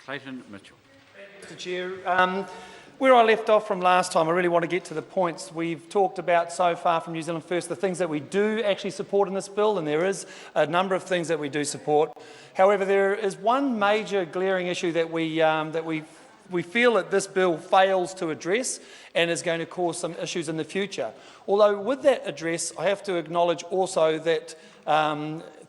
Clayton Mitchell. Mr Chair, where I left off from last time, I really want to get to the points we've talked about so far from New Zealand First, the things that we do actually support in this bill, and there is a number of things that we do support. However, there is one major glaring issue that we feel that this bill fails to address and is going to cause some issues in the future. Although with that address, I have to acknowledge also that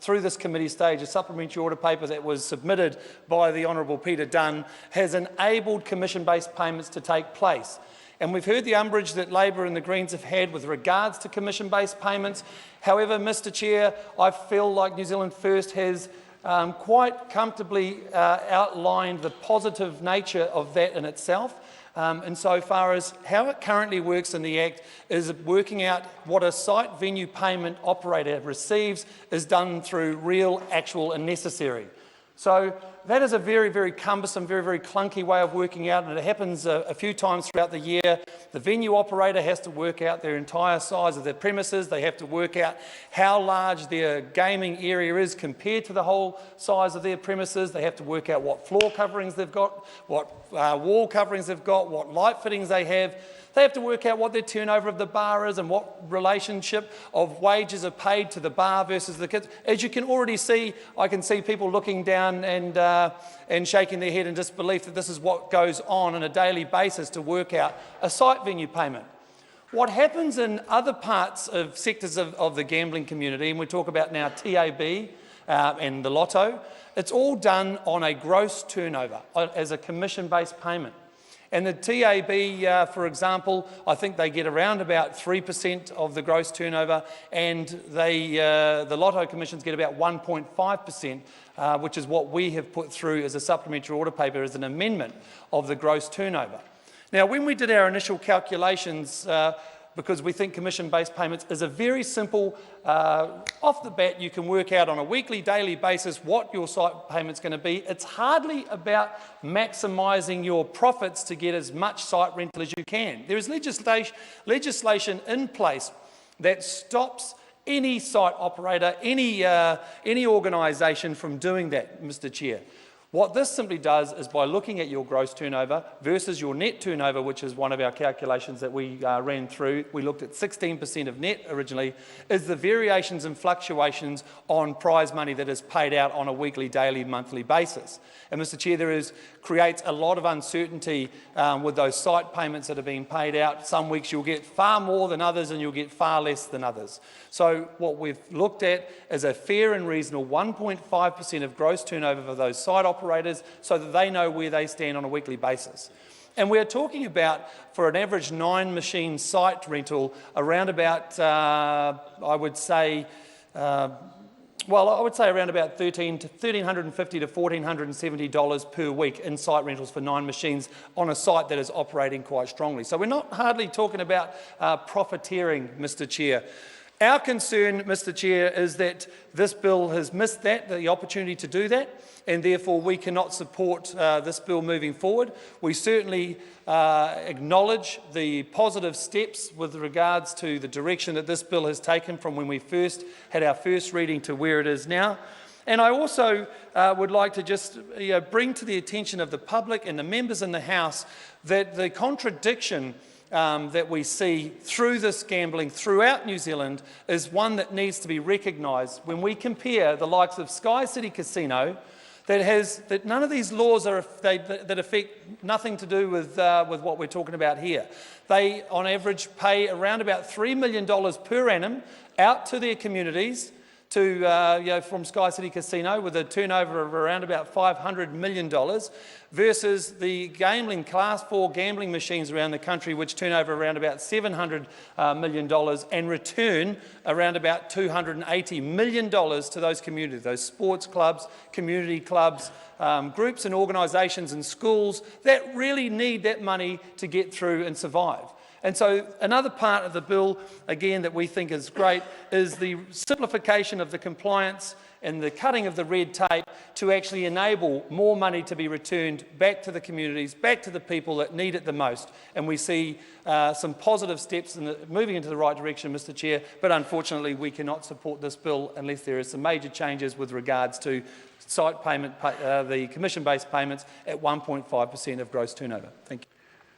through this committee stage, a supplementary order paper that was submitted by the Honourable Peter Dunn has enabled commission-based payments to take place. And we've heard the umbrage that Labor and the Greens have had with regards to commission-based payments. However, Mr Chair, I feel like New Zealand First has quite comfortably outlined the positive nature of that in itself. Insofar as how it currently works in the Act is working out what a site venue payment operator receives is done through real, actual and necessary. So that is a very, very cumbersome, very, very clunky way of working out, and it happens a few times throughout the year. The venue operator has to work out their entire size of their premises. They have to work out how large their gaming area is compared to the whole size of their premises. They have to work out what floor coverings they've got, what wall coverings they've got, what light fittings they have. They have to work out what their turnover of the bar is and what relationship of wages are paid to the bar versus the kids. As you can already see, I can see people looking down and shaking their head in disbelief that this is what goes on a daily basis to work out a site venue payment. What happens in other parts of sectors of the gambling community, and we talk about now TAB and the lotto, it's all done on a gross turnover as a commission-based payment. And the TAB, for example, I think they get around about 3% of the gross turnover, and the lotto commissions get about 1.5%, which is what we have put through as a supplementary order paper as an amendment of the gross turnover. Now, when we did our initial calculations, because we think commission-based payments is a very simple, off the bat you can work out on a weekly, daily basis what your site payment's going to be. It's hardly about maximising your profits to get as much site rental as you can. There is legislation in place that stops any site operator, any organisation from doing that, Mr Chair. What this simply does is by looking at your gross turnover versus your net turnover, which is one of our calculations that we ran through, we looked at 16% of net originally, is the variations and fluctuations on prize money that is paid out on a weekly, daily, monthly basis. And Mr Chair, creates a lot of uncertainty with those site payments that are being paid out. Some weeks you'll get far more than others and you'll get far less than others. So what we've looked at is a fair and reasonable 1.5% of gross turnover for those site operators so that they know where they stand on a weekly basis. And we're talking about, for an average 9-machine site rental, around about, I would say around about $1,350 to $1,470 per week in site rentals for 9 machines on a site that is operating quite strongly. So we're not hardly talking about profiteering, Mr Chair. Our concern, Mr Chair, is that this bill has missed the opportunity to do that, and therefore we cannot support this bill moving forward. We certainly acknowledge the positive steps with regards to the direction that this bill has taken from when we first had our first reading to where it is now. And I also would like to just bring to the attention of the public and the members in the House that the contradiction that we see through this gambling throughout New Zealand is one that needs to be recognised when we compare the likes of Sky City Casino that none of these laws that affect nothing to do with what we're talking about here. They on average pay around about $3 million per annum out to their communities from Sky City Casino with a turnover of around about $500 million versus the Class 4 gambling machines around the country which turn over around about $700 million and return around about $280 million to those communities, those sports clubs, community clubs, groups and organisations and schools that really need that money to get through and survive. And so another part of the bill, again, that we think is great is the simplification of the compliance and the cutting of the red tape to actually enable more money to be returned back to the communities, back to the people that need it the most. And we see some positive steps moving into the right direction, Mr Chair, but unfortunately we cannot support this bill unless there are some major changes with regards to site payment, the commission-based payments at 1.5% of gross turnover. Thank you.